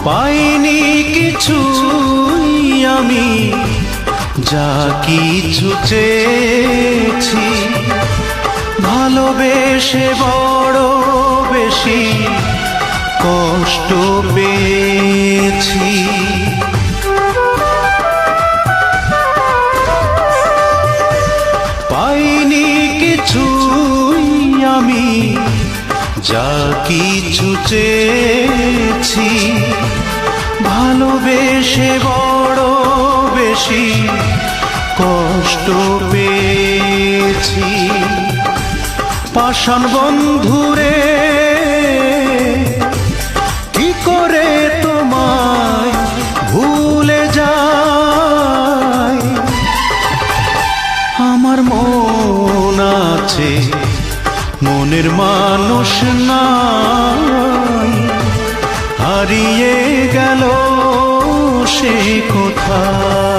পাইনি কিছুই আমি, যা কিছু চেয়েছি ভালোবেসে বড় বেশি কষ্ট পেয়েছি। পাইনি কিছুই আমি, যা কিছু চেয়েছি ভালোবেসে বড় বেশি কষ্ট পেয়েছি। পাষাণ বন্ধুরে কি করে তোমায় ভুলে যাই, আমার মন আছে মনের মানুষ নাই, হারিয়ে গেল সে কোথায়।